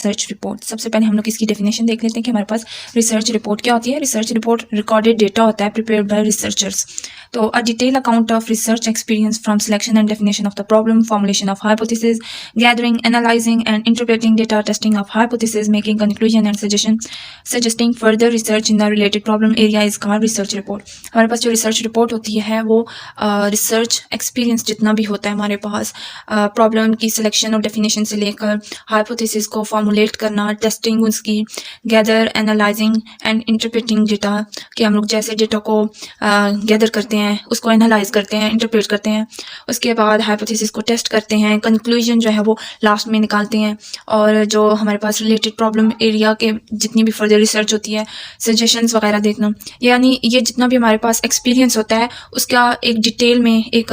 Research report. सबसे पहले हम लोग इसकी डेफिनेशन देख लेते हैं कि हमारे पास रिसर्च रिपोर्ट क्या होती है। रिसर्च रिपोर्ट रिकॉर्डेड डेटा होता है प्रिपेयर्ड बाय रिसर्चर्स। तो a detail account of research experience from selection and definition of the problem, formulation of hypothesis, gathering, analysing and interpreting data, testing of hypothesis, making conclusion and suggesting further research in the related problem area is called research report. हमारे पास जो research report होती है वो research experience जितना भी होता है हमारे पास, प्रॉब्लम की सिलेक्शन और डेफिनेशन से लेकर हाइपोथेसिस को फॉर्मुलेट करना, टेस्टिंग उसकी, gather, analysing and interpreting data, कि हम लोग जैसे डेटा को गैदर करते हैं, उसको एनालाइज करते हैं, इंटरप्रेट करते हैं, उसके बाद हाइपोथेसिस को टेस्ट करते हैं, कंक्लूजन जो है वो लास्ट में निकालते हैं, और जो हमारे पास रिलेटेड प्रॉब्लम एरिया के जितनी भी फर्दर रिसर्च होती है, सजेशंस वगैरह देखना, यानी ये जितना भी हमारे पास एक्सपीरियंस होता है उसका एक डिटेल में एक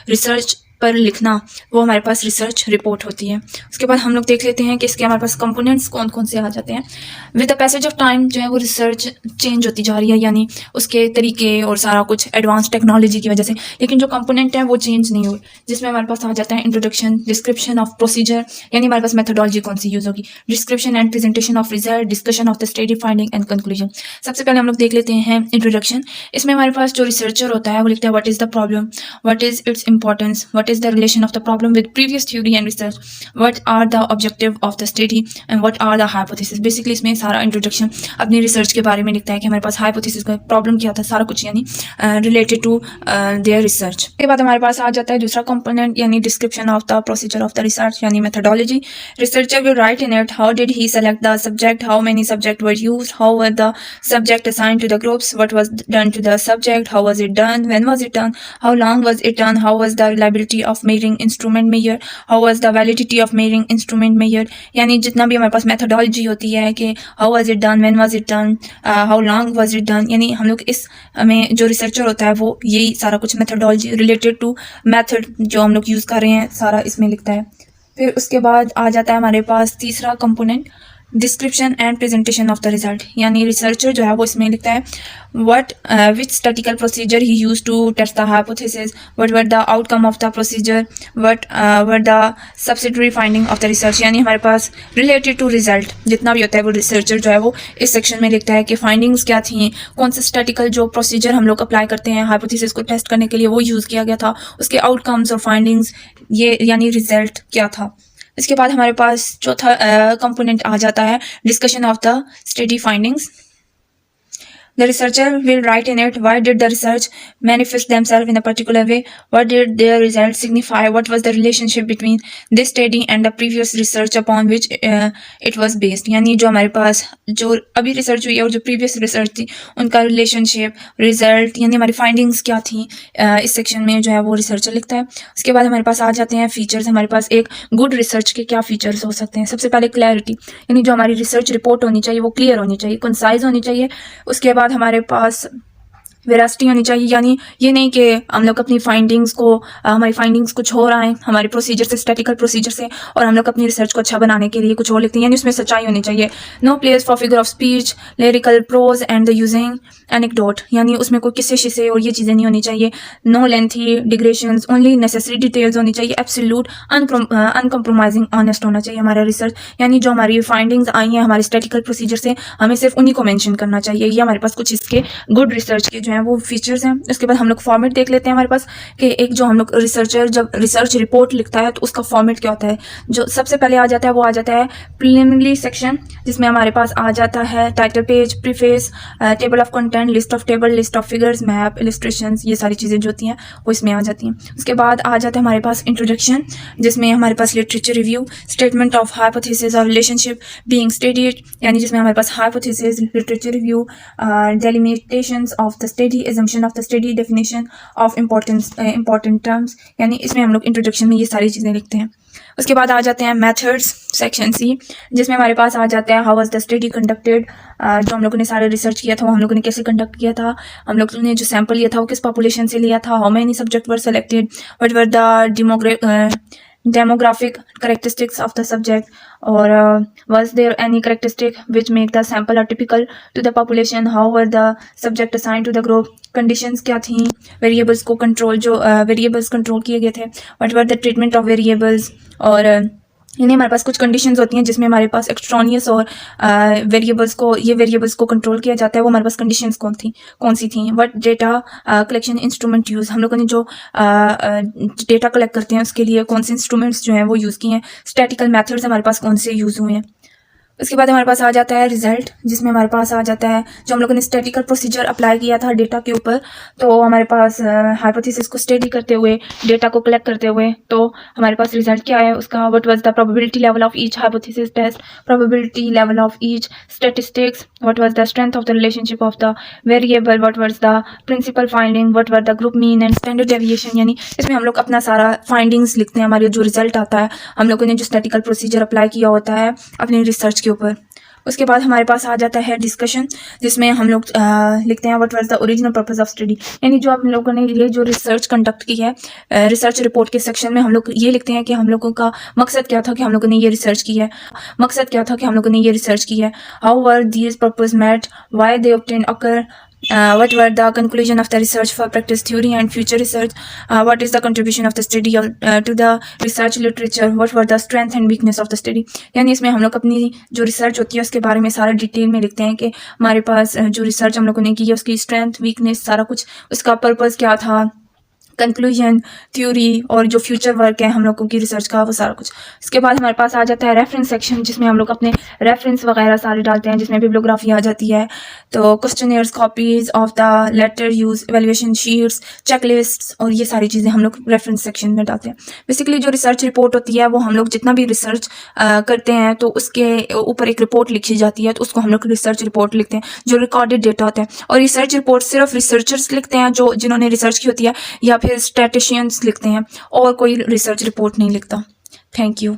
रिसर्च पर लिखना, वो हमारे पास रिसर्च रिपोर्ट होती है। उसके बाद हम लोग देख लेते हैं कि इसके हमारे पास कंपोनेंट्स कौन कौन से आ जाते हैं। With the passage of time जो है वो रिसर्च चेंज होती जा रही है, यानी उसके तरीके और सारा कुछ एडवांस टेक्नोलॉजी की वजह से, लेकिन जो कंपोनेंट है वो चेंज नहीं हुई। जिसमें हमारे पास आ जाता है इंट्रोडक्शन, डिस्क्रिप्शन ऑफ प्रोसीजर, यानी हमारे पास मेथोडोलॉजी कौन सी यूज होगी, description and presentation of result, discussion of the study finding and conclusion. सबसे पहले हम लोग देख लेते हैं इंट्रोडक्शन। इसमें हमारे पास जो रिसर्चर होता है वो लिखता है what is the problem, what is its importance, what is the relation of the problem with previous theory and research, what are the objective of the study and what are the hypothesis। Basically इसमें सारा introduction अपनी research के बारे में लिखता है कि हमारे पास हाइपोथेसिस का प्रॉब्लम क्या था, सारा कुछ यानी रिलेटेड टू देयर रिसर्च। के बाद हमारे पास आ जाता है दूसरा कंपोनेंट, यानी description of the procedure of the research, यानी methodology. Researcher will write in it how did he select the subject, how many subject were used, how were the subject assigned to the groups, what was done to the subject, how was it done, when was it done, how long was it done, how was the reliability of measuring instrument measure, how was the validity of measuring instrument measure। यानी जितना भी हमारे पास methodology होती है कि how was it done, when was it done, how long was it done, यानी हम लोग इस में जो रिसर्चर होता है वो यही सारा कुछ मेथोडोलॉजी रिलेटेड टू मेथड जो हम लोग यूज़ कर रहे हैं सारा इसमें लिखता है। फिर उसके बाद आ जाता है हमारे पास तीसरा component, description and presentation of the result, यानी रिसर्चर जो है वो इसमें लिखता है what which statistical procedure he used to test the hypothesis, what were the outcome of the procedure, what were the subsidiary finding of the research। यानी हमारे पास related to result जितना भी होता है वो रिसर्चर जो है वो इस सेक्शन में लिखता है कि फाइंडिंग्स क्या थी, कौन सा स्टैटिकल जो प्रोसीजर हम लोग अप्लाई करते हैं हाइपोथेसिस को टेस्ट करने के लिए वो यूज़ किया गया था, उसके आउटकम्स और फाइंडिंग्स, ये यानी रिजल्ट क्या था। इसके बाद हमारे पास चौथा कंपोनेंट आ जाता है discussion of the study findings. The researcher will write in it why did the research manifest themselves in a particular way, what did their results signify, what was the relationship between this study and the previous research upon which it was based। यानी जो हमारे पास जो अभी research हुई है और जो प्रीवियस रिसर्च थी उनका रिलेशनशिप, रिजल्ट, यानी हमारी फाइंडिंग्स क्या थी, इस सेक्शन में जो है वो रिसर्चर लिखता है। उसके बाद हमारे पास आ जाते हैं फीचर्स। हमारे पास एक गुड रिसर्च के क्या फीचर्स हो सकते हैं। सबसे पहले क्लैरिटी, यानी जो हमारी रिसर्च रिपोर्ट होनी चाहिए वो क्लियर होनी चाहिए, कंसाइज होनी चाहिए। उसके बाद हमारे पास वेरासिटी होनी चाहिए, यानी ये नहीं कि हम लोग अपनी फाइंडिंग्स को हमारी फाइंडिंग्स कुछ हो रहा है हमारे प्रोसीजर से, स्टैटिकल प्रोसीजर से, और हम लोग अपनी रिसर्च को अच्छा बनाने के लिए कुछ और लिखते हैं, यानी उसमें सच्चाई होनी चाहिए। No place for figure of speech, lyrical prose and the using anecdote, यानी उसमें कोई किस्से शिस्से और ये चीज़ें नहीं होनी चाहिए। No lengthy digressions, only necessary details होनी चाहिए। एब्सोल्यूट अनकम्प्रोमाइजिंग ऑनेस्ट होना चाहिए हमारा रिसर्च, यानी जो हमारी फाइंडिंग्स आई हैं हमारे स्टैटिकल प्रोसीजर से हमें सिर्फ उन्हीं को मेंशन करना चाहिए। ये हमारे पास कुछ इसके गुड रिसर्च के जो है वो फीचर्स हैं। उसके बाद हम लोग फॉर्मेट देख लेते हैं हमारे पास कि एक जो हम लोग रिसर्चर जब रिसर्च रिपोर्ट लिखता है तो उसका फॉर्मेट क्या होता है। जो सबसे पहले आ जाता है वो आ जाता है प्रिलिमिनरी सेक्शन, जिसमें हमारे पास आ जाता है title page, preface, table of content, list of table, list of figures, map, illustrations, ये सारी चीज़ें जो होती हैं वो इसमें आ जाती हैं। उसके बाद आ जाता है हमारे पास इंट्रोडक्शन, जिसमें हमारे पास literature review, statement of hypothesis और रिलेशनशिप बीइंग स्टडीड, यानी जिसमें हमारे पास hypothesis, literature review, delimitations of the study, assumption of the study, definition of important terms, यानी इसमें हम लोग इंट्रोडक्शन में ये सारी चीज़ें लिखते हैं। उसके बाद आ जाते हैं मेथड्स, सेक्शन सी, जिसमें हमारे पास आ जाता है how was the study conducted, जो हम लोगों ने सारे रिसर्च किया था वो हम लोगों ने कैसे कंडक्ट किया था, हम लोगों ने जो सैम्पल लिया था वो किस पॉपुलेशन से लिया था, how many subject were selected, what were the demographic characteristics of the subject, or was there any characteristic which make the sample atypical to the population, how were the subject assigned to the group, conditions क्या थी, variables को control जो variables control किए गए थे, what were the treatment of variables, और यानी हमारे पास कुछ कंडीशंस होती हैं जिसमें हमारे पास एक्सट्रॉनियस और वेरिएबल्स को कंट्रोल किया जाता है। वो हमारे पास कंडीशंस कौन सी थी? What data collection instrument use, हम लोगों ने जो डेटा कलेक्ट करते हैं उसके लिए कौन से इंस्ट्रूमेंट्स जो हैं वो यूज़ किए हैं। स्टैटिकल मेथड्स हमारे पास कौन से यूज़ हुए हैं। उसके बाद हमारे पास आ जाता है रिजल्ट, जिसमें हमारे पास आ जाता है जो हम लोगों ने स्टैटिकल प्रोसीजर अप्लाई किया था डेटा के ऊपर। तो हमारे पास हाइपोथेसिस को स्टडी करते हुए, डेटा को कलेक्ट करते हुए, तो हमारे पास रिजल्ट क्या है उसका। What was the probability level of each hypothesis test, probability level of each statistics, what was the strength of the relationship of the variable, what was the principal finding, what were the group mean and standard deviation. यानी इसमें हम लोग अपना सारा findings लिखते हैं। हमारे जो रिजल्ट आता है, हम लोगों ने जो स्टैटिकल प्रोसीजर अप्लाई किया होता है अपनी रिसर्च के ऊपर। उसके बाद हमारे पास आ जाता है डिस्कशन, जिसमें हम लोग लिखते हैं what was the original purpose of study. यानी जो हम लोगों ने ये जो रिसर्च कंडक्ट की है, रिसर्च रिपोर्ट के सेक्शन में हम लोग ये लिखते हैं कि हम लोगों का मकसद क्या था कि हम लोगों ने ये रिसर्च की है। How were these purpose met, why they obtain occur, what were the conclusion of the research for practice theory and future research, what is the contribution of the study to the research literature, what were the strength and weakness of the study। यानी इसमें हम लोग अपनी जो research होती है उसके बारे में सारा डिटेल में लिखते हैं कि हमारे पास जो रिसर्च हम लोगों ने की है उसकी स्ट्रेंथ, वीकनेस, सारा कुछ, उसका पर्पस क्या था, कंक्लूजन, थ्योरी और जो फ्यूचर वर्क है हम लोगों की रिसर्च का, वो सारा कुछ। इसके बाद हमारे पास आ जाता है रेफरेंस सेक्शन, जिसमें हम लोग अपने रेफरेंस वगैरह सारे डालते हैं, जिसमें बिब्लियोग्राफी आ जाती है। तो questionnaires, copies of the letter use, evaluation sheets, checklists और ये सारी चीज़ें हम लोग रेफरेंस सेक्शन में डालते हैं। बेसिकली जो रिसर्च रिपोर्ट होती है वो हम लोग जितना भी रिसर्च करते हैं तो उसके ऊपर एक रिपोर्ट लिखी जाती है, तो उसको हम लोग रिसर्च रिपोर्ट लिखते हैं, जो रिकॉर्डेड डेटा होता है। और रिसर्च रिपोर्ट सिर्फ रिसर्चर्स लिखते हैं जो जिन्होंने रिसर्च की होती है, या फिर स्टैटिशियंस लिखते हैं, और कोई रिसर्च रिपोर्ट नहीं लिखता। Thank you.